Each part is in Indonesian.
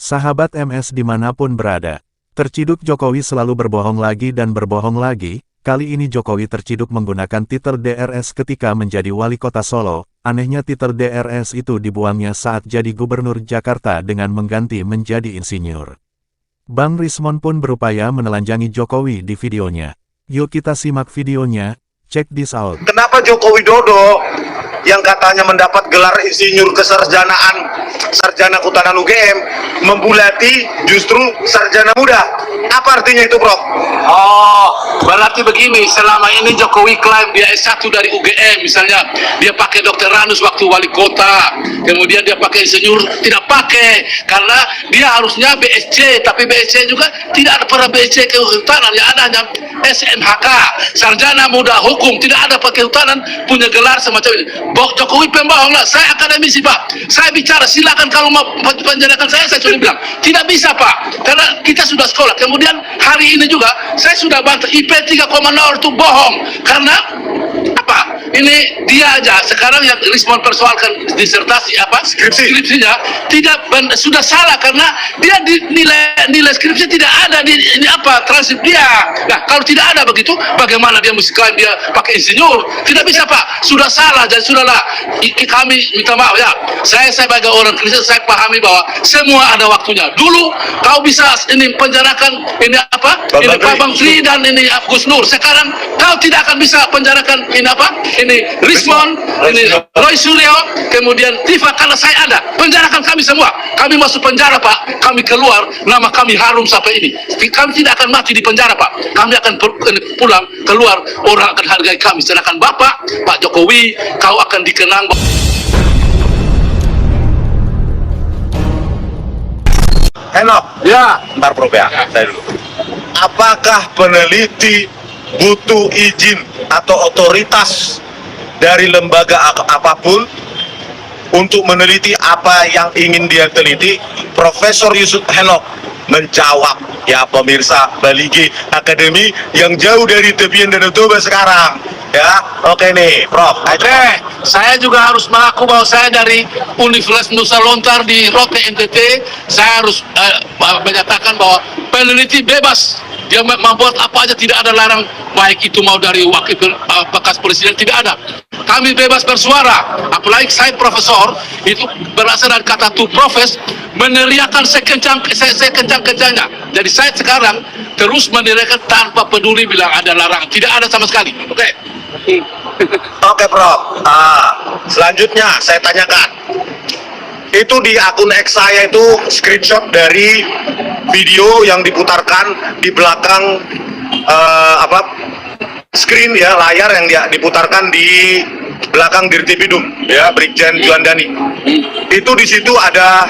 Sahabat MS dimanapun berada, terciduk Jokowi selalu berbohong lagi dan berbohong lagi. Kali ini Jokowi terciduk menggunakan titel DRS ketika menjadi wali kota Solo. Anehnya titel DRS itu dibuangnya saat jadi gubernur Jakarta dengan mengganti menjadi insinyur. Bang Rismon pun berupaya menelanjangi Jokowi di videonya. Yuk kita simak videonya, check this out. Kenapa Joko Widodo yang katanya mendapat gelar insinyur kesarjanaan sarjana kehutanan UGM membulati justru sarjana muda? Apa artinya itu, Prof? Oh, berarti begini, selama ini Jokowi klaim dia S1 dari UGM, misalnya dia pakai Dr. Ranus waktu wali kota, kemudian dia pakai insinyur, tidak pakai, karena dia harusnya BSc, tapi BSc juga tidak ada pernah BSc kehutanan, yang ada hanya SMHK, sarjana muda hukum, tidak ada pakai kehutanan, punya gelar semacam ini. Jokowi pembohong lah, saya akademisi Pak, saya bicara, silakan kalau mau penjarakan saya sudah bilang, tidak bisa Pak, karena kita sudah sekolah. Kemudian hari ini juga saya sudah bantah IP 3,0 itu bohong, karena apa? Ini dia aja sekarang yang Rismon persoalkan disertasi apa skripsinya tidak sudah salah, karena dia nilai skripsi tidak ada di ini apa transkrip dia. Nah kalau tidak ada begitu, bagaimana dia mesti klaim dia pakai insinyur? Tidak bisa Pak, sudah salah. Dan sudahlah, kami minta maaf ya. Saya sebagai orang Kristen, saya pahami bahwa semua ada waktunya. Dulu kau bisa ini penjarakan ini apa? Ini Pak Bang Tri dan ini Gus Nur. Sekarang kau tidak akan bisa penjarakan ini apa? Ini Rismon, ini Roy Suryo, kemudian Tifa, karena saya ada. Penjarakan kami semua. Kami masuk penjara Pak, kami keluar, nama kami harum sampai ini. Kami tidak akan mati di penjara Pak. Kami akan pulang, keluar, orang akan hargai kami. Sedangkan Bapak, Pak Jokowi, kau akan dikenang. Henok, Ya, ntar Prof ya, saya dulu. Apakah peneliti butuh izin atau otoritas dari lembaga apapun untuk meneliti apa yang ingin dia teliti? Profesor Yusuf Henok menjawab, ya pemirsa Baligi Akademi yang jauh dari tepian Danau Toba sekarang. Ya, oke nih, Prof. oke. Saya juga harus mengaku bahwa saya dari Universitas Nusa Lontar di Rote NTT. Saya harus menyatakan bahwa peneliti bebas. Dia membuat apa aja, tidak ada larang, baik itu mau dari wakil bekas presiden, tidak ada. Kami bebas bersuara, apalagi saya profesor, itu berasal dari kata to profes, meneriakan sekencang-kencangnya. Jadi saya sekarang terus meneriakan tanpa peduli bilang ada larangan, tidak ada sama sekali. Oke. Oke, Prof. Selanjutnya saya tanyakan. Itu di akun X saya itu screenshot dari video yang diputarkan di belakang screen ya, layar yang diputarkan di belakang Dirtipidum ya, Brigjen Juandani. Itu di situ ada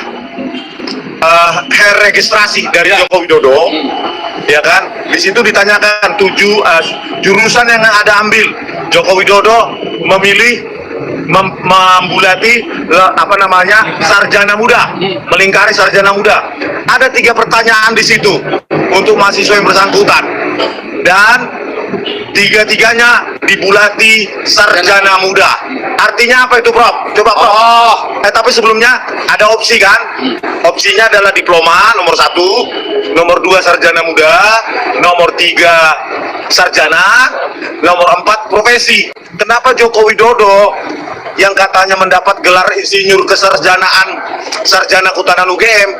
hair registrasi dari Joko Widodo, ya kan? Di situ ditanyakan 7 jurusan yang ada ambil. Joko Widodo memilih membulati sarjana muda, melingkari sarjana muda. Ada 3 pertanyaan di situ untuk mahasiswa yang bersangkutan, dan 3-tiganya dibulati sarjana muda. Artinya apa itu, Prof? Coba, Prof. Tapi sebelumnya ada opsi kan? Opsinya adalah diploma nomor 1, nomor 2 sarjana muda, nomor 3 sarjana, nomor 4 profesi. Kenapa Joko Widodo yang katanya mendapat gelar insinyur kesarjanaan sarjana kehutanan UGM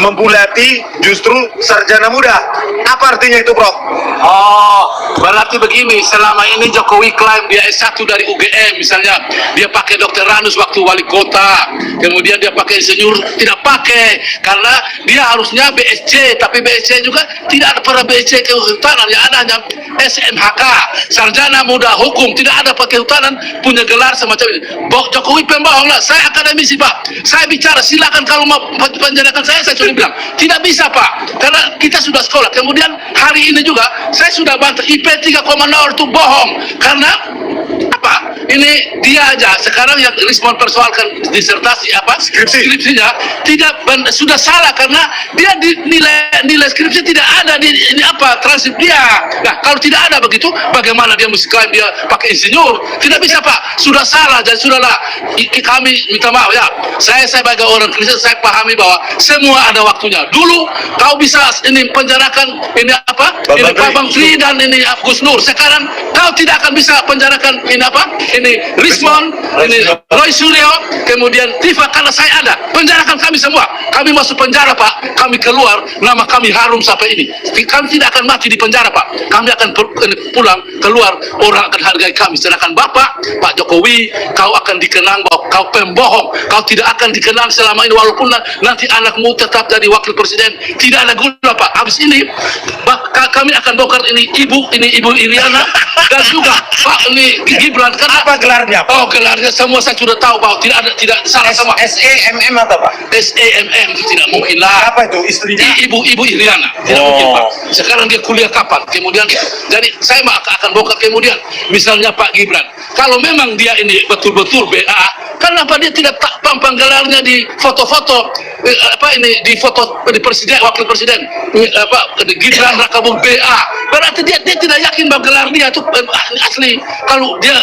membulati justru sarjana muda? Apa artinya itu, Prof? Oh, berarti begini, selama ini Jokowi klaim dia S1 dari UGM, misalnya dia pakai Dr. Ranus waktu wali kota, kemudian dia pakai insinyur, tidak pakai, karena dia harusnya BSc, tapi BSc juga tidak ada pernah BSc kehutanan, yang ada hanya SMHK, sarjana muda hukum, tidak ada pakai kehutanan, punya gelar semacam ini. Jokowi pembohong lah, saya akademisi Pak, saya bicara, silakan kalau mau penjarakan saya sudah bilang, tidak bisa Pak, karena kita sudah sekolah. Kemudian hari ini juga saya sudah bantah IP 3,0 itu bohong, karena apa? Ini dia aja sekarang yang Rismon persoalkan disertasi apa? Skripsinya sudah salah karena dia nilai skripsi tidak ada di ini apa transkrip dia. Nah, kalau tidak ada begitu, bagaimana dia mesti klaim dia pakai insinyur? Tidak bisa Pak, sudah salah dan sudahlah. Kami minta maaf ya. Saya sebagai orang Kristen saya pahami bahwa semua ada waktunya. Dulu kau bisa ini penjarakan ini apa? Ini Pak Bang Tri dan ini Gus Nur. Sekarang kau tidak akan bisa penjarakan ini apa? Ini Rismon, ini Roy Suryo, kemudian Tifa karena saya ada. Penjarakan kami semua. Kami masuk penjara Pak. Kami keluar, nama kami harum sampai ini. Kami tidak akan mati di penjara Pak. Kami akan pulang keluar, orang akan hargai kami. Sedangkan Bapak, Pak Jokowi, kau akan dikenang bahwa kau pembohong. Kau tidak akan dikenang selama ini walaupun nanti anakmu tetap jadi wakil presiden. Tidak ada guna Pak. Habis ini kami akan bongkar ini Ibu Iriana dan juga Pak ini Gibran. Apa gelarnya Pak? Oh, gelarnya semua saya sudah tahu Pak. Tidak salah sama. SEMM atau Pak? SEMM itu tidak mungkin lah. Apa itu istrinya? Ibu Iriana. Tidak mungkin Pak. Sekarang dia kuliah kapan? Kemudian jadi saya akan bongkar kemudian. Misalnya Pak Gibran. Kalau memang dia ini betul-betul BA, kenapa dia tidak pampang gelarnya di foto-foto di foto di presiden, wakil presiden di Gibran Rakabung BA? Berarti dia tidak yakin bahwa gelar dia itu asli. Kalau dia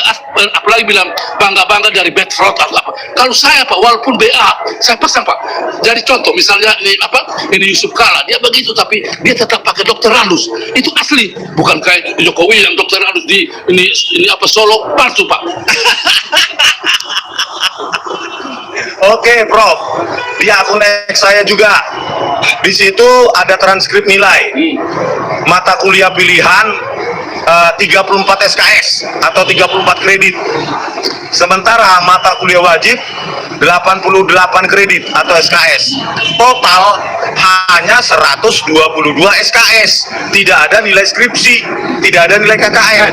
apalagi bilang bangga dari Bedford atau apa. Kalau saya Pak, walaupun BA, saya pasang Pak. Jadi contoh misalnya ini Yusuf Kala, dia begitu tapi dia tetap pakai Dr. Randus. Itu asli, bukan kayak Jokowi yang Dr. Randus di ini apa Solo palsu Pak. Oke, Prof. Di akun X saya juga. Di situ ada transkrip nilai. Mata kuliah pilihan 34 SKS atau 34 kredit. Sementara mata kuliah wajib 88 kredit atau SKS. Total hanya 122 SKS. Tidak ada nilai skripsi, tidak ada nilai KKN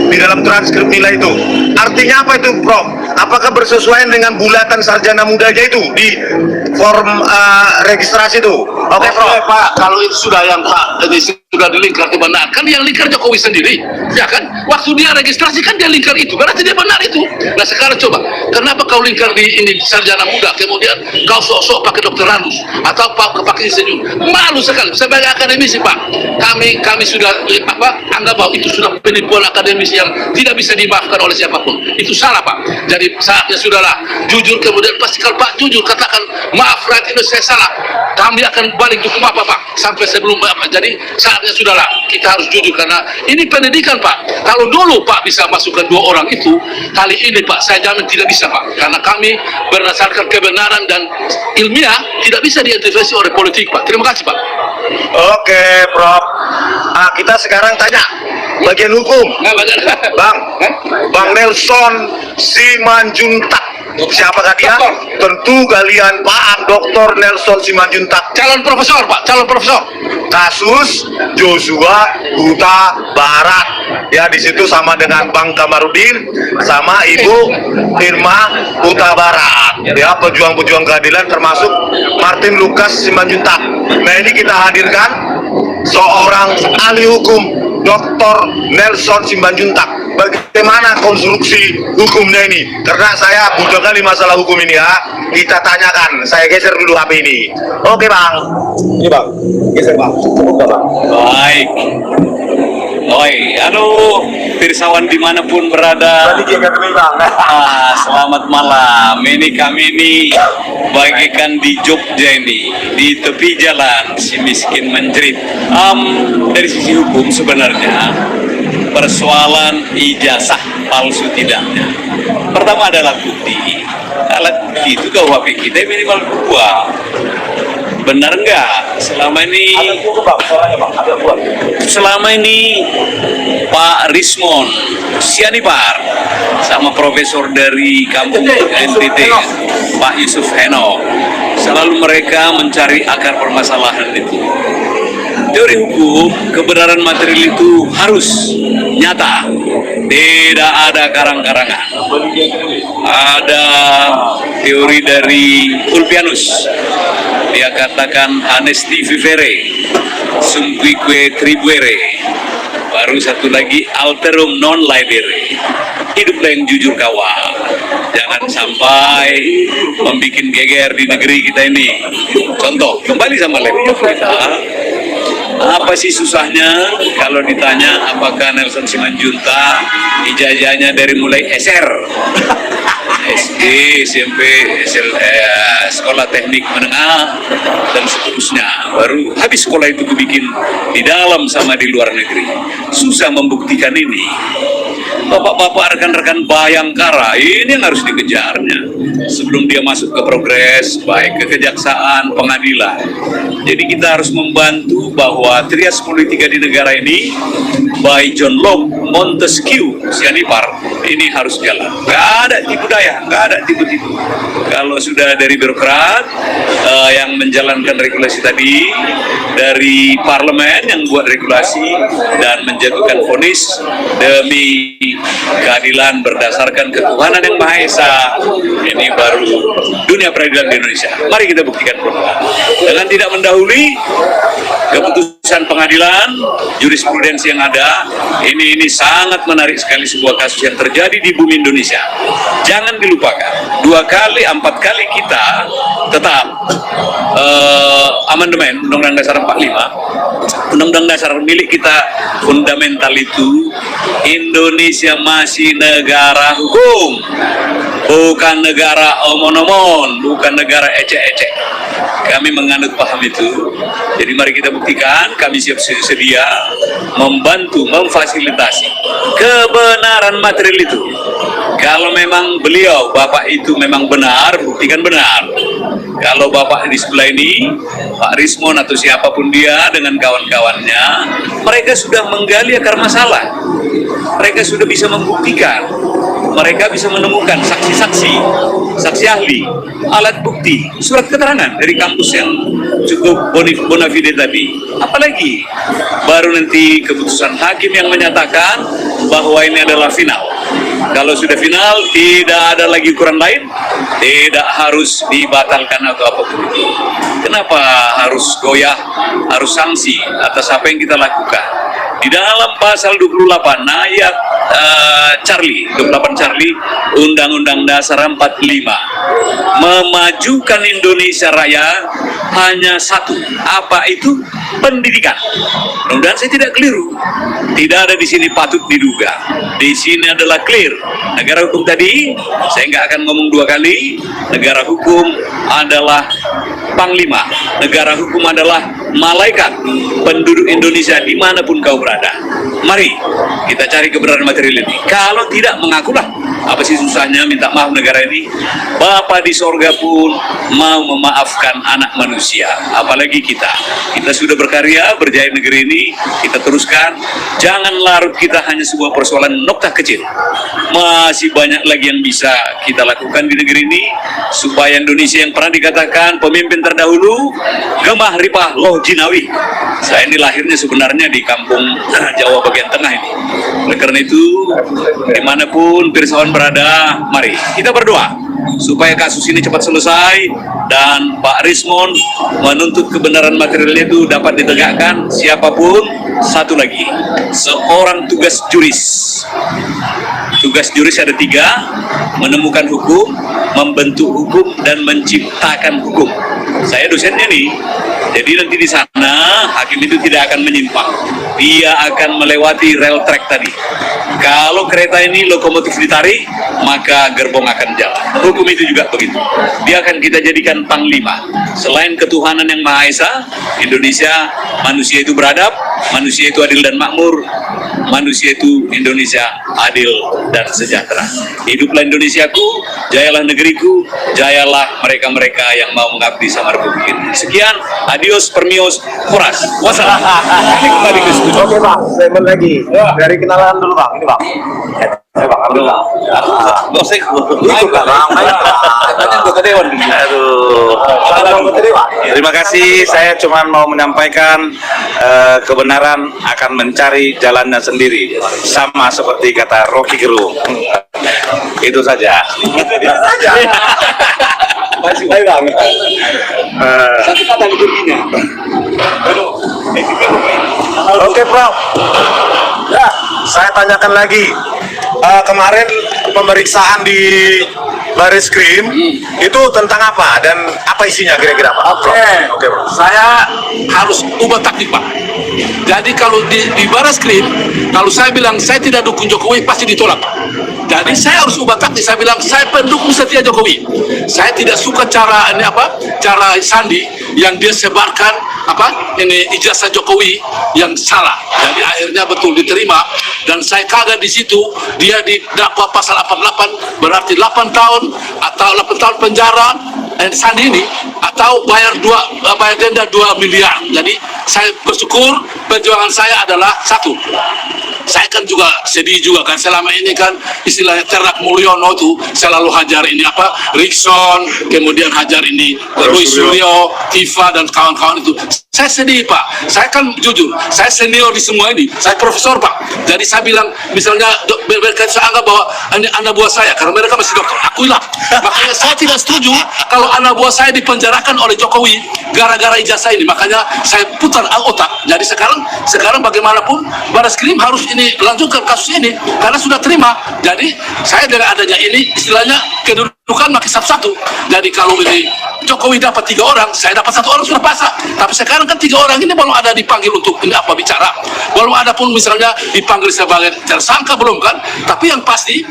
di dalam transkrip nilai itu. Artinya apa itu, Prof? Apakah bersesuaian dengan bulatan sarjana mudanya itu di form registrasi itu? Oke, Prof. Pak, kalau itu sudah yang Pak ini sudah dilingkar itu benar. Kan yang lingkar Jokowi sendiri, ya kan? Waktu dia registrasi kan dia lingkar itu, berarti dia benar itu. Nah sekarang coba, kenapa kau lingkar di ini sarjana muda, kemudian kau sok-sok pakai Dr. Randus atau pakai insinyur? Malu sekali. Sebagai akademisi Pak, kami sudah anggap bahwa itu sudah penipuan akademisi yang tidak bisa dimaafkan oleh siapapun. Itu salah Pak. Jadi saatnya sudahlah jujur, kemudian pasti kalau Pak jujur katakan maaf right ini saya salah, kami akan balik hukum apa Pak sampai sebelum apa. Jadi saatnya sudahlah kita harus jujur karena ini pendidikan Pak. Kalau dulu Pak bisa masukkan 2 orang itu, kali ini Pak saya jamin tidak bisa Pak, karena kami berdasarkan kebenaran dan ilmiah tidak bisa diintervensi oleh politik Pak. Terima kasih Pak. Oke, Prof. Kita sekarang tanya bagian hukum. Bang Nelson Simanjuntak. Siapakah dia? Tentu kalian paham Dr. Nelson Simanjuntak. Calon profesor Pak, calon profesor. Kasus Joshua Huta Barat. Ya, di situ sama dengan Bang Kamarudin sama Ibu Irma Huta Barat. Ya, pejuang-pejuang keadilan termasuk Martin Lucas Simanjuntak. Nah, ini kita hadirkan seorang ahli hukum Dr. Nelson Simanjuntak. Bagaimana konstruksi hukumnya ini? Karena saya butuh kali masalah hukum ini ya. Kita tanyakan. Saya geser dulu HP ini. Oke Bang. Ini Bang. Geser Bang. Buka Bang. Baik. Oi, halo pirsawan dimanapun berada. Selamat malam. Ini kami ini bagikan di Jogja ini, di tepi jalan si miskin menjerit. Dari sisi hukum sebenarnya persoalan ijazah palsu tidaknya. Pertama adalah bukti. Alat bukti itu KUHP kita minimal 2. Benar enggak? Selama ini Pak Rismon Sianipar sama profesor dari kampung NTT Pak Yusuf Heno, selalu mereka mencari akar permasalahan itu. Teori hukum, kebenaran material itu harus nyata, tidak ada karang-karangan. Ada teori dari Ulpianus, dia katakan Hanesti vivere, sumquique tribuere. Baru satu lagi, alterum non laedere. Hiduplah yang jujur kawan. Jangan sampai membuat geger di negeri kita ini. Contoh, kembali sama laptop kita. Apa sih susahnya kalau ditanya apakah Nelson Simanjuntak ijazahnya dari mulai SR, SD, SMP, sekolah teknik menengah dan seterusnya, baru habis sekolah itu dibikin di dalam sama di luar negeri. Susah membuktikan ini. Bapak-bapak, rekan-rekan Bayangkara, ini yang harus dikejarnya sebelum dia masuk ke progres, baik ke kejaksaan, pengadilan. Jadi kita harus membantu bahwa trias politika di negara ini, by John Locke, Montesquieu, Sianipar, ini harus jalan. Nggak ada tipu daya, nggak ada tipu-tipu. Kalau sudah dari birokrat yang menjalankan regulasi tadi, dari parlemen yang buat regulasi dan menjatuhkan vonis demi keadilan berdasarkan ketuhanan yang Maha Esa, ini baru dunia peradilan di Indonesia. Mari kita buktikan dengan tidak mendahului keputusan pengadilan, jurisprudensi yang ada. Ini sangat menarik sekali, sebuah kasus yang terjadi di bumi Indonesia. Jangan dilupakan, 2 kali, 4 kali kita tetap amandemen Undang-Undang Dasar 45, Undang-Undang Dasar milik kita fundamental itu, Indonesia masih negara hukum, bukan negara omon-omon, bukan negara ecek-ecek. Kami menganut paham itu. Jadi mari kita buktikan, kami siap sedia membantu, memfasilitasi kebenaran material itu. Kalau memang beliau, Bapak itu memang benar, buktikan benar. Kalau Bapak di sebelah ini, Pak Rismon atau siapapun dia dengan kawan-kawannya, mereka sudah menggali akar masalah. Mereka sudah bisa membuktikan. Mereka bisa menemukan saksi-saksi, saksi ahli, alat bukti, surat keterangan dari kampus yang cukup bona fide tadi. Apalagi baru nanti keputusan hakim yang menyatakan bahwa ini adalah final. Kalau sudah final, tidak ada lagi ukuran lain, tidak harus dibatalkan atau apapun itu. Kenapa harus goyah, harus sanksi atas apa yang kita lakukan? Di dalam pasal 28 ayat Charlie, 28 Charlie, Undang-Undang Dasar 45, memajukan Indonesia Raya hanya satu, apa itu? Pendidikan. Mudah-mudahan saya tidak keliru. Tidak ada di sini patut diduga. Di sini adalah clear. Negara hukum tadi, saya nggak akan ngomong 2 kali. Negara hukum adalah panglima. Negara hukum adalah malaikat penduduk Indonesia dimanapun kau berada. Mari kita cari kebenaran material ini. Kalau tidak, mengakulah. Apa sih susahnya minta maaf negara ini? Bapa di sorga pun mau memaafkan anak manusia, apalagi kita. Kita sudah berkarya, berjaya negeri ini, kita teruskan. Jangan larut kita hanya sebuah persoalan noktah kecil. Masih banyak lagi yang bisa kita lakukan di negeri ini, supaya Indonesia yang pernah dikatakan pemimpin terdahulu, Gemah Ripah Loh Jinawi. Saya ini lahirnya sebenarnya di kampung Jawa bagian tengah ini. Oleh karena itu, dimanapun pirsawan berada, mari kita berdoa supaya kasus ini cepat selesai dan Pak Rismon menuntut kebenaran materialnya itu dapat ditegakkan. Siapapun, satu lagi, seorang tugas juris. Tugas juris ada 3, menemukan hukum, membentuk hukum, dan menciptakan hukum. Saya dosennya nih, jadi nanti di sana hakim itu tidak akan menyimpang, dia akan melewati rel track tadi. Kalau kereta ini lokomotif ditarik, maka gerbong akan jalan. Hukum itu juga begitu. Dia akan kita jadikan panglima. Selain ketuhanan yang Maha Esa, Indonesia, manusia itu beradab, manusia itu adil dan makmur, manusia itu Indonesia adil dan sejahtera. Hiduplah Indonesiaku, jayalah negeriku, jayalah mereka-mereka yang mau mengabdi sama Republik ini. Sekian, adios, permios, horas. Wassalam. Kembali ke studio. Oke Pak, segmen lagi. Dari kenalan dulu Pak. Ini Pak. Saya Pak Abdul. Nggak usah ikut. Ikut Pak. Katanya anggota dewan. Aduh. Terima kasih, saya cuma mau menyampaikan kebenaran akan mencari jalannya sendiri. Sama seperti kata Rocky Gerung. Itu saja. Masih baik Bang. Satu kata liturginya. Oke Prof. saya tanyakan lagi. Kemarin pemeriksaan di Bareskrim itu tentang apa dan apa isinya kira-kira Pak? Oke, Bro. saya harus ubah taktik Pak. Jadi kalau di Bareskrim, kalau saya bilang saya tidak dukung Jokowi pasti ditolak. Jadi saya harus ubah taktik. Saya bilang saya pendukung setia Jokowi. Saya tidak suka cara cara Sandi yang dia sebarkan ini ijazah Jokowi yang salah. Jadi akhirnya betul diterima dan saya kaget di situ dia didakwa pasal 48 berarti 8 tahun atau 8 tahun penjara Sandi ini atau bayar denda 2 miliar. Jadi saya bersyukur perjuangan saya adalah satu. Saya kan juga sedih juga kan selama ini kan istilahnya Ternak Mulyono tuh selalu hajar ini Rickson, kemudian hajar ini Roy Suryo, Tifa dan kawan-kawan itu. Saya sedih Pak. Saya kan jujur, saya senior di semua ini. Saya profesor Pak. Jadi saya bilang misalnya mereka saya anggap bahwa ini anak buah saya karena mereka masih dokter. Akuilah. Makanya saya tidak setuju kalau anak buah saya dipenjarakan oleh Jokowi gara-gara ijazah ini. Makanya saya putar otak. Jadi sekarang bagaimanapun Bareskrim harus ini lanjutkan kasus ini karena sudah terima. Jadi saya dengan adanya ini istilahnya kedudukan makin satu-satu. Jadi kalau ini Jokowi dapat 3 orang, saya dapat 1 orang sudah pasang. Tapi sekarang kan 3 orang ini belum ada dipanggil untuk ini bicara. Belum ada pun misalnya dipanggil sebagai tersangka belum kan. Tapi yang pasti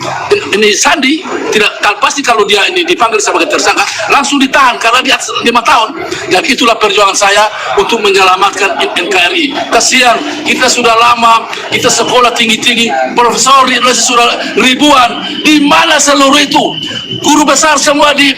ini Sandi tidak pasti kalau dia ini dipanggil sebagai tersangka langsung ditahan karena dia 5 tahun. Dan itulah perjuangan saya untuk menyelamatkan NKRI. Kasihan kita sudah lama, kita sekolah tinggi-tinggi, profesor di Indonesia sudah ribuan. Di mana seluruh itu? Guru besar semua di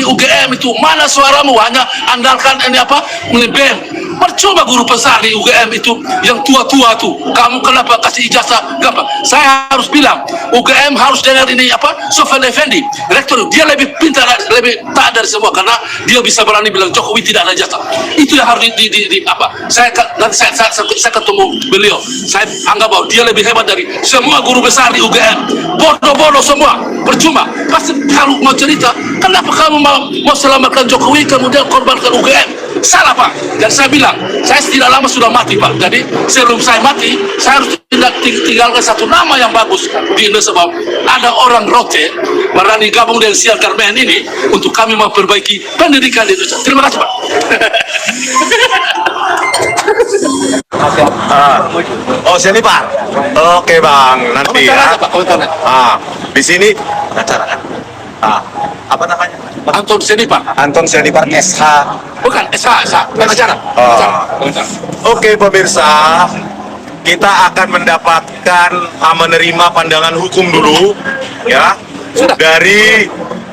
UGM itu mana suaramu? Hanya andalkan ini BEM. Percuma guru besar di UGM itu yang tua-tua tuh. Kamu kenapa kasih ijazah? Kenapa? Saya harus bilang UGM harus dengar ini Sofyan Effendi, rektor. Dia lebih pintar, lebih taat dari semua karena dia bisa berani bilang Jokowi tidak ada ijazah. Itu yang harus nanti saya ketemu beliau. Saya anggap bahwa dia lebih hebat dari semua guru besar di UGM. Bodoh-bodoh semua. Percuma. Pasti kalau mau cerita, kenapa kamu mau selamatkan Jokowi kemudian korbankan UGM? Salah Pak. Dan saya bilang, saya tidak lama sudah mati Pak. Jadi sebelum saya mati, saya harus tinggalkan satu nama yang bagus di Indonesia bahwa ada orang Rote berani gabung dengan Sian Karmen ini untuk kami memperbaiki pendidikan di Indonesia. Terima kasih Pak. Sini Pak. Oke Bang, nanti ya. Di sini acara kan. Apa namanya? Anton Senipar. Anton Senipar SH. Bukan SH, pengacara. Oke pemirsa, kita akan mendapatkan menerima pandangan hukum dulu ya. Sudah. Dari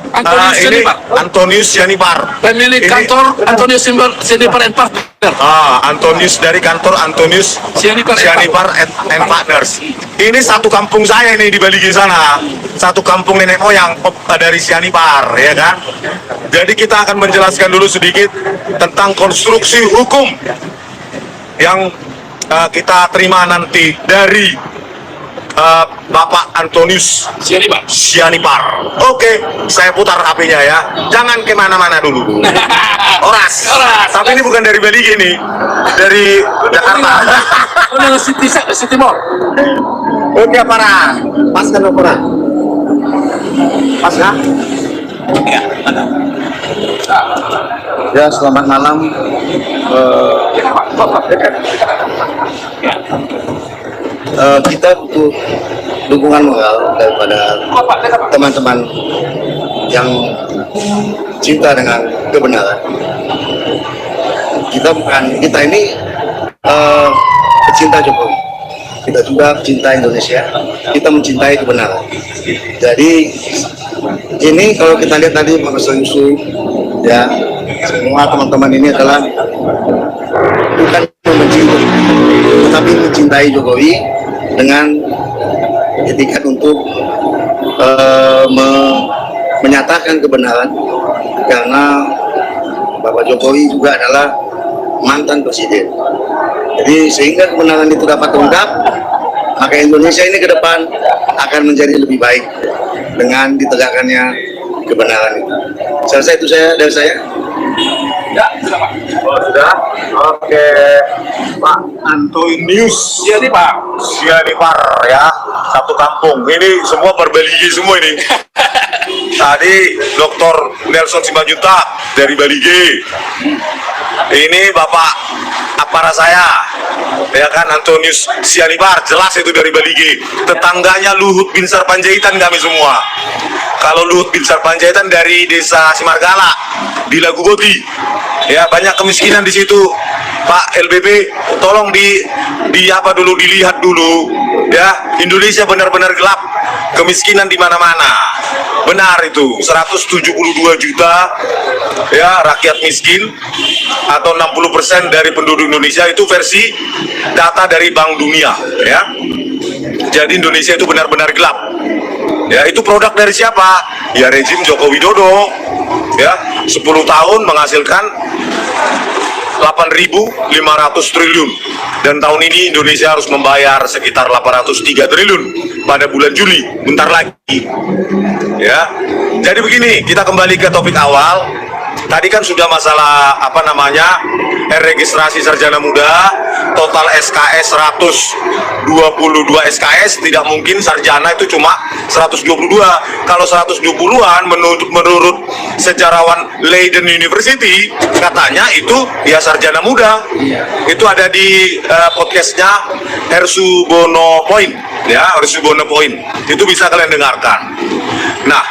Antonius ini Senipar. Antonius Senipar. Pemilik kantor Antonius Senipar and Partner. Antonius dari kantor Antonius Senipar and Partners. Ini satu kampung saya ini di Baligi sana. Satu kampung nenek moyang dari Sianipar, ya kan? Jadi kita akan menjelaskan dulu sedikit tentang konstruksi hukum yang kita terima nanti dari Bapak Antonius Sianipar. Oke, saya putar HP-nya ya. Jangan kemana-mana dulu. Oras. Tapi ini bukan dari Baligi nih, dari Jakarta. Dari City Mall. Oke, para. Pas kan para. Pas ya? Ya, selamat malam. Kita butuh dukungan moral daripada teman-teman yang cinta dengan kebenaran. Kita ini pecinta Jokowi. Kita juga pecinta Indonesia. Kita mencintai kebenaran. Jadi ini kalau kita lihat tadi Profesor Yusuf, ya semua teman-teman ini adalah bukan membenci Jokowi, tetapi mencintai Jokowi dengan etikat untuk menyatakan kebenaran, karena Bapak Jokowi juga adalah mantan presiden. Jadi sehingga kebenaran itu dapat terungkap, maka Indonesia ini ke depan akan menjadi lebih baik dengan ditegakkannya kebenaran itu. Selesai itu dari saya. sudah Pak. Oh, sudah? Oke. Pak Antonius. Iya nih Pak. Sianipar ya, satu kampung. Ini semua berbeligi semua ini. Tadi Dr. Nelson Simanjuntak dari Balige. Ini Bapak apara saya, ya kan, Antonius Sianipar, jelas itu dari Balige. Tetangganya Luhut Binsar Panjaitan kami semua. Kalau Luhut Binsar Panjaitan dari desa Simargala di Laguboti. Ya, banyak kemiskinan di situ. Pak LBB, tolong dilihat dulu. Ya, Indonesia benar-benar gelap. Kemiskinan di mana-mana. Benar itu, 172 juta ya rakyat miskin atau 60% dari penduduk Indonesia, itu versi data dari Bank Dunia ya. Jadi Indonesia itu benar-benar gelap. Ya, itu produk dari siapa? Ya rezim Joko Widodo. Ya, 10 tahun menghasilkan 8.500 triliun, dan tahun ini Indonesia harus membayar sekitar 803 triliun pada bulan Juli, bentar lagi ya. Jadi begini, kita kembali ke topik awal. Tadi kan sudah masalah registrasi sarjana muda, total SKS 122 SKS, tidak mungkin sarjana itu cuma 122. Kalau 120-an menurut sejarawan Leiden University, katanya itu ya sarjana muda. Itu ada di podcastnya Hersubono Point ya, Hersubono Point. Itu bisa kalian dengarkan. Nah,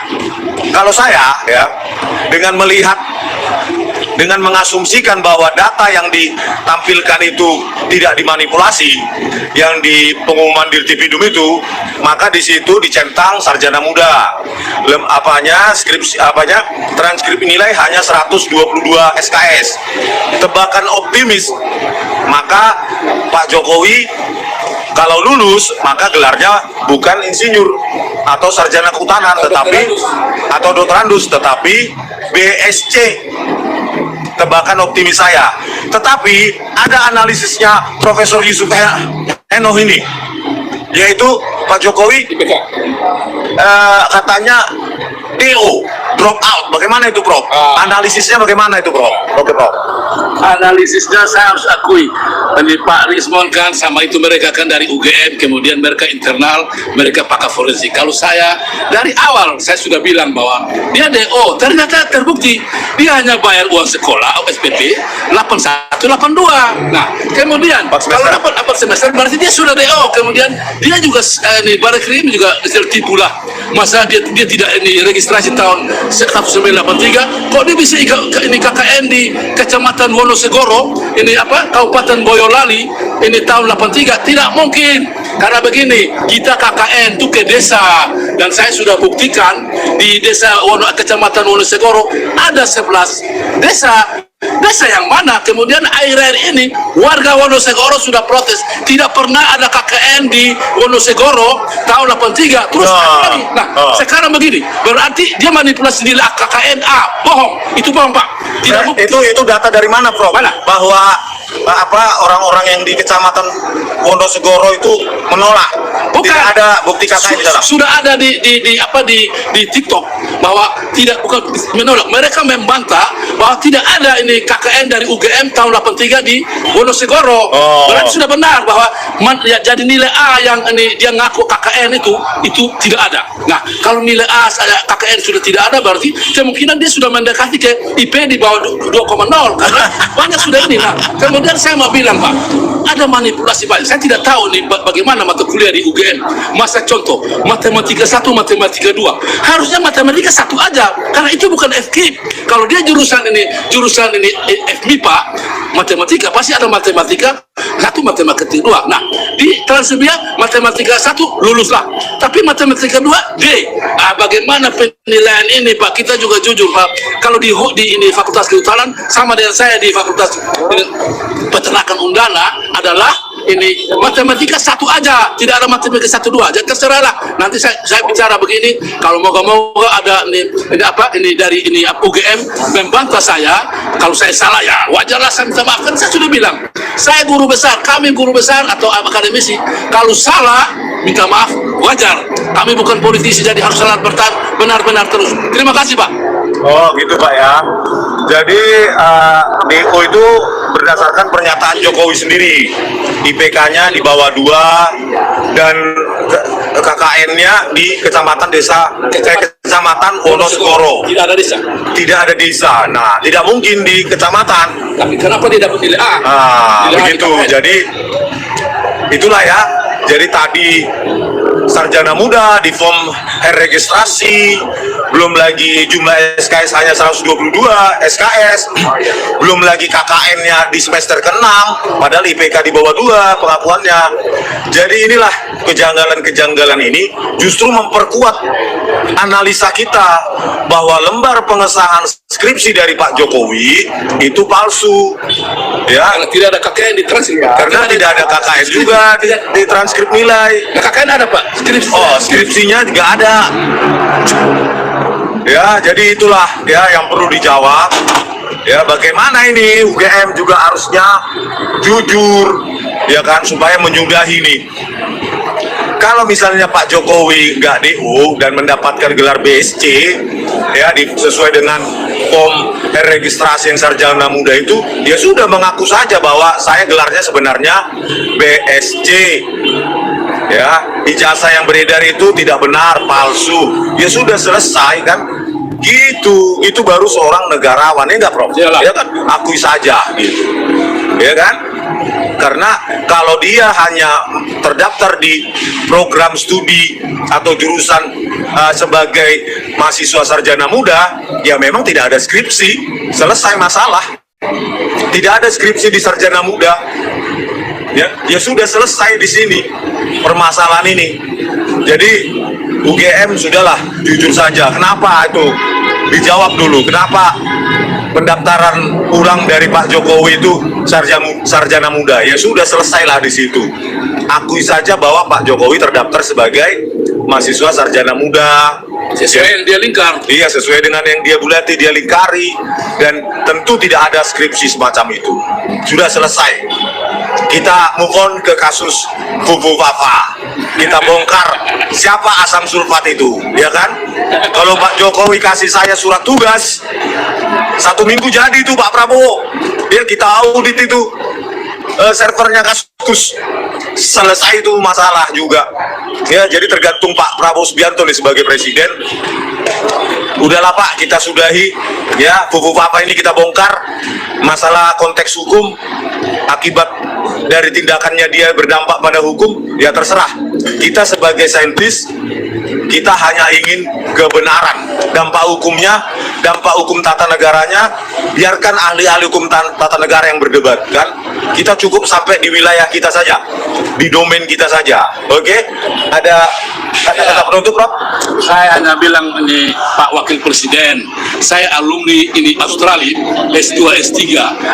kalau saya ya, dengan mengasumsikan bahwa data yang ditampilkan itu tidak dimanipulasi, yang di pengumuman Dirtipidum itu, maka di situ dicentang sarjana muda. Transkrip nilai hanya 122 SKS. Tebakan optimis, maka Pak Jokowi kalau lulus maka gelarnya bukan insinyur atau sarjana kehutanan, atau doktorandus, tetapi BSc. Tebakan optimis saya. Tetapi ada analisisnya Profesor Yusuf Henoh ini, yaitu Pak Jokowi katanya DO, drop out. Bagaimana itu, Prof? Analisisnya bagaimana itu, Prof? Oke, Prof. Analisisnya saya harus akui, ini Pak Rismon kan sama itu, mereka kan dari UGM, kemudian mereka internal, mereka pakar forensik. Kalau saya dari awal saya sudah bilang bahwa dia DO, ternyata terbukti dia hanya bayar uang sekolah SPP 8182. Nah, kemudian kalau dapat 4 semester berarti dia sudah DO. Kemudian dia juga Barekrim juga tertipu lah. Masa dia tidak ini registrasi tahun 1983, kok dia bisa ini KKN di Kecamatan Wonosegoro, ini Kabupaten Boyolali, ini tahun 83? Tidak mungkin. Karena begini, kita KKN itu ke desa, dan saya sudah buktikan di desa Kecamatan Wonosegoro ada 11 desa. Desa yang mana kemudian akhir-akhir ini warga Wonosegoro sudah protes, tidak pernah ada KKN di Wonosegoro tahun 83. Terus sekarang begini, berarti dia manipulasi nilai KKN bohong. Itu bohong, Pak. Tidak itu data dari mana, Prof? Mana? Bahwa orang-orang yang di Kecamatan Wonosegoro itu menolak. Bukan. Tidak ada bukti KKN di sana. Sudah ada di TikTok bahwa tidak, bukan menolak. Mereka membantah bahwa tidak ada ini KKN dari UGM tahun 83 di Wonosegoro. Berarti sudah benar bahwa jadi nilai A yang ini dia ngaku KKN itu tidak ada. Nah, kalau nilai A KKN sudah tidak ada, berarti kemungkinan dia sudah mendekati ke IP di bawah 2,0 karena banyak sudah ini. Nah, kemudian saya mau bilang, Pak, ada manipulasi Pak. Saya tidak tahu nih bagaimana mata kuliah di UGM. Masa contoh, matematika 1, matematika 2. Harusnya matematika 1 aja, karena itu bukan FKIP. Kalau dia jurusan ini FMIPA, matematika pasti ada matematika 1, matematika 2. Nah, di Transmedia matematika 1 luluslah, tapi matematika 2 D. Bagaimana penilaian ini, Pak? Kita juga jujur, Pak. Kalau di ini Fakultas Kehutanan sama dengan saya di Fakultas Peternakan Undana adalah ini matematika 1 aja, tidak ada matematika 1, 2. Jadi terserahlah. Nanti saya bicara begini, kalau moga-moga ada ini dari UGM membantah saya, kalau saya salah ya wajarlah, saya minta maaf. Kan saya sudah bilang, saya guru besar, kami guru besar atau akademisi, kalau salah minta maaf wajar. Kami bukan politisi, jadi harus salah benar-benar terus. Terima kasih, Pak. Oh gitu, Pak ya. Jadi DO itu berdasarkan pernyataan Jokowi sendiri. IPK-nya di bawah 2 dan KKN-nya di kecamatan kecamatan Wonoskoro. Tidak ada desa. Tidak ada desa. Nah, tidak mungkin di kecamatan. Tapi kenapa dia dapat nilai A? Nilai A Begitu. di KKN. Jadi itulah ya. Jadi tadi sarjana muda di form registrasi, belum lagi jumlah SKS hanya 122 SKS, belum lagi KKN-nya di semester ke-6, padahal IPK di bawah 2 pengakuannya. Jadi inilah kejanggalan-kejanggalan ini justru memperkuat analisa kita bahwa lembar pengesahan skripsi dari Pak Jokowi itu palsu, ya. Karena tidak ada KKN di transkrip. Karena tidak ada KKN juga di transkrip nilai. Nah, KKN ada Pak. Skripsi. Oh, skripsinya nggak ada. Ya, jadi itulah ya yang perlu dijawab. Ya, bagaimana ini UGM juga harusnya jujur, ya kan, supaya menyudahi ini. Kalau misalnya Pak Jokowi nggak DO dan mendapatkan gelar BSc, ya sesuai dengan form registrasi yang sarjana muda itu, ya sudah mengaku saja bahwa saya gelarnya sebenarnya BSc. Ya, ijazah yang beredar itu tidak benar, palsu. Ya sudah selesai kan? Gitu, itu baru seorang negarawan, ya nggak, Prof? Yalah. Ya kan, akui saja, gitu. Ya kan? Karena kalau dia hanya terdaftar di program studi atau jurusan sebagai mahasiswa sarjana muda, ya memang tidak ada skripsi, selesai masalah. Tidak ada skripsi di sarjana muda. Ya sudah selesai di sini permasalahan ini. Jadi UGM sudahlah jujur saja. Kenapa itu? Dijawab dulu. Kenapa pendaftaran ulang dari Pak Jokowi itu sarjana muda? Ya sudah selesailah di situ. Akui saja bahwa Pak Jokowi terdaftar sebagai mahasiswa sarjana muda. Sesuai yang dia lingkar. Iya, sesuai dengan yang dia bulati, dia lingkari, dan tentu tidak ada skripsi semacam itu. Sudah selesai. Kita move on ke kasus Fufu Fafa. Kita bongkar siapa asam sulfat itu, ya kan? Kalau Pak Jokowi kasih saya surat tugas, 1 minggu jadi itu Pak Prabowo. Ya, kita audit itu servernya kasus, selesai itu masalah juga. Ya, jadi tergantung Pak Prabowo Subianto nih sebagai presiden. Udahlah Pak, kita sudahi ya, Fufu Fafa ini kita bongkar. Masalah konteks hukum akibat dari tindakannya dia berdampak pada hukum, ya terserah. Kita sebagai saintis, kita hanya ingin kebenaran. Dampak hukumnya, dampak hukum tata negaranya, biarkan ahli-ahli hukum tata negara yang berdebat, kan? Kita cukup sampai di wilayah kita saja, di domain kita saja. Oke? Ada kata-kata penutup, Prof? Saya hanya bilang ini Pak Wakil Presiden, saya alumni ini Australia S2 S3.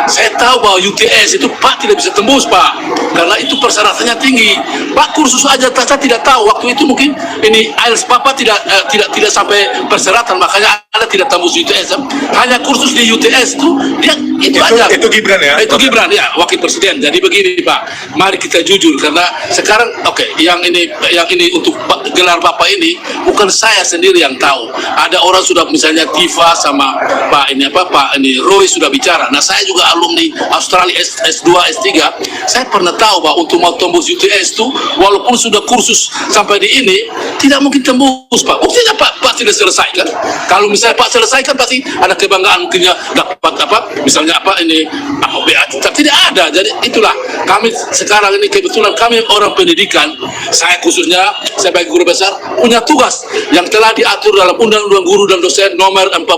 Saya tahu bahwa UTS itu Pak tidak bisa tembus Pak, karena itu persyaratannya tinggi. Pak kursus aja saya tidak tahu waktu itu, mungkin ini IELTS Papa tidak sampai persyaratan, makanya Anda tidak tembus UTS. Hanya kursus di UTS itu dia itu aja. Itu Gibran ya? Itu Gibran ya, Wakil Presiden. Jadi begini Pak, mari kita jujur, karena sekarang yang ini untuk gelar Bapak ini bukan saya sendiri yang tahu. Ada orang sudah, misalnya Tifa sama Pak Roy sudah bicara. Nah, saya juga alumni Australia S2 S3. Saya pernah tahu bahwa untuk mau tembus UTS itu walaupun sudah kursus sampai di ini tidak mungkin tembus Pak. Buktinya Pak tidak selesai kan? Kalau misalnya Pak selesai kan pasti ada kebanggaan mungkinnya dapat misalnya BA, tidak ada. Jadi itulah kami sekarang ini, kebetulan kami orang pendidikan, saya khususnya sebagai guru besar punya tugas yang telah diatur dalam Undang-Undang Guru dan Dosen nomor 14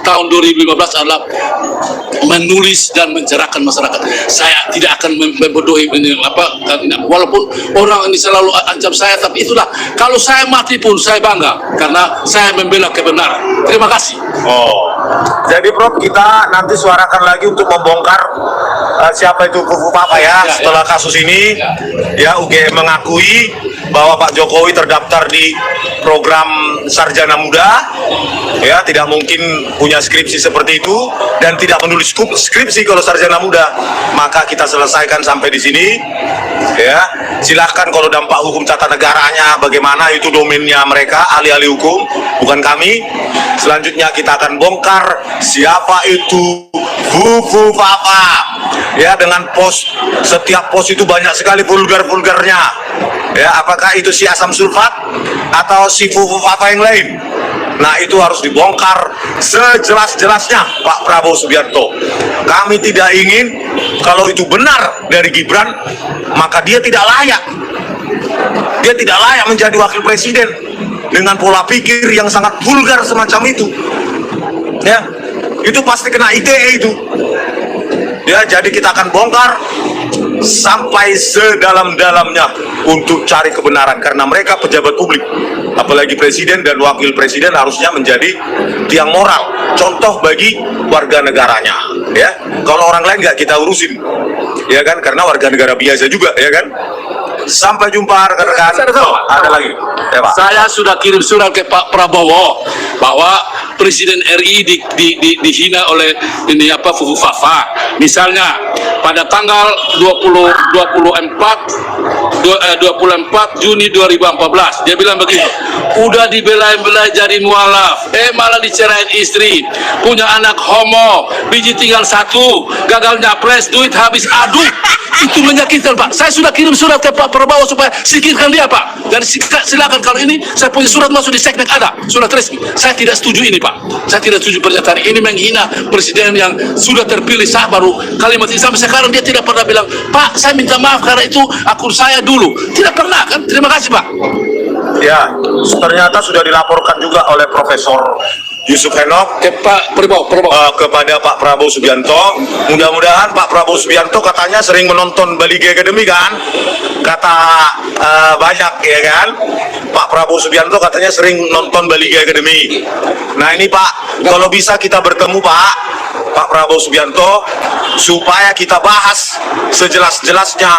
tahun 2015 adalah menulis dan mencerahkan masyarakat. Saya tidak akan membodohi ini walaupun orang ini selalu ancam saya, tapi itulah, kalau saya mati pun saya bangga karena saya membela kebenaran. Terima kasih. Jadi Prof, kita nanti suarakan lagi untuk membongkar siapa itu Fufu Fafa ya, setelah kasus ini. Ya, UGM mengakui bahwa Pak Jokowi terdaftar di program sarjana muda, Ya, tidak mungkin punya skripsi seperti itu dan tidak menulis skripsi kalau sarjana muda. Maka kita selesaikan sampai di sini. Ya, silahkan kalau dampak hukum tata negaranya bagaimana itu domainnya mereka, ahli-ahli hukum, bukan kami. Selanjutnya kita akan bongkar siapa itu Fufu Fafa. Ya, dengan setiap pos itu banyak sekali vulgar-vulgarnya. Ya, apakah itu si asam sulfat atau si Fufu Fafa yang lain? Nah, itu harus dibongkar sejelas-jelasnya Pak Prabowo Subianto. Kami tidak ingin kalau itu benar dari Gibran, maka dia tidak layak. Dia tidak layak menjadi wakil presiden dengan pola pikir yang sangat vulgar semacam itu. Ya, itu pasti kena ITE itu. Ya, jadi kita akan bongkar sampai sedalam-dalamnya untuk cari kebenaran, karena mereka pejabat publik, apalagi presiden dan wakil presiden harusnya menjadi tiang moral, contoh bagi warga negaranya. Ya, kalau orang lain nggak kita urusin, ya kan, karena warga negara biasa juga, ya kan. Sampai jumpa rekan-rekan. Ada lagi, ya, Pak. Saya sudah kirim surat ke Pak Prabowo bahwa Presiden RI dihina oleh ini apa Fufu Fafa. Misalnya pada tanggal 24 Juni 2014 dia bilang begini, udah dibelain-belain jadi mualaf, malah dicerain istri, punya anak homo, biji tinggal 1, gagal nyapres, duit habis, aduh. Itu menyakitkan, Pak. Saya sudah kirim surat ke Pak Prabowo supaya singkirkan dia, Pak. Dan silakan kalau ini saya punya surat masuk di seknek, ada surat resmi. Saya tidak setuju ini, Pak. Saya tidak setuju pernyataan ini, menghina presiden yang sudah terpilih. Saya baru kalimat ini sampai sekarang dia tidak pernah bilang, Pak, saya minta maaf karena itu akun saya dulu. Tidak pernah, kan? Terima kasih, Pak. Ya, ternyata sudah dilaporkan juga oleh Profesor Yusuf Henok Ke Pak Prabowo. kepada Pak Prabowo Subianto. Mudah-mudahan Pak Prabowo Subianto katanya sering menonton Balige Academy, kan? Kata banyak, ya kan? Pak Prabowo Subianto katanya sering nonton Balige Academy. Nah, ini Pak, kalau bisa kita bertemu Pak Prabowo Subianto supaya kita bahas sejelas-jelasnya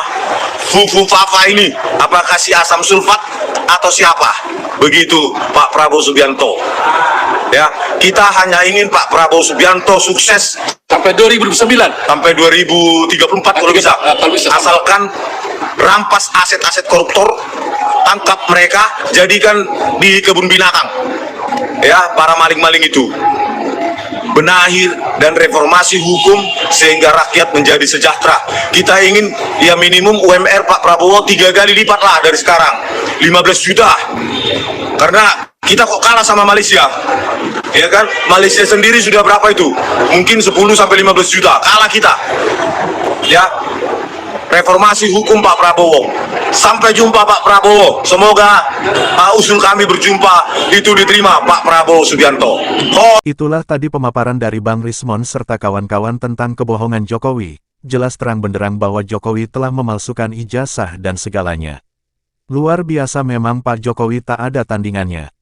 Fufu Fafa ini, apakah si asam sulfat atau siapa? Begitu Pak Prabowo Subianto. Ya, kita hanya ingin Pak Prabowo Subianto sukses Sampai 2009. sampai 2034 kalau bisa. Asalkan rampas aset-aset koruptor, tangkap mereka, jadikan di kebun binatang. Ya, para maling-maling itu. Benahi dan reformasi hukum sehingga rakyat menjadi sejahtera. Kita ingin ya minimum UMR Pak Prabowo 3 kali lipat lah dari sekarang, 15 juta. Karena kita kok kalah sama Malaysia, ya kan? Malaysia sendiri sudah berapa itu? Mungkin 10 sampai 15 juta, kalah kita. Ya, reformasi hukum Pak Prabowo. Sampai jumpa Pak Prabowo. Semoga usul kami berjumpa itu diterima Pak Prabowo Subianto. Itulah tadi pemaparan dari Bang Rismon serta kawan-kawan tentang kebohongan Jokowi. Jelas terang benderang bahwa Jokowi telah memalsukan ijazah dan segalanya. Luar biasa memang Pak Jokowi, tak ada tandingannya.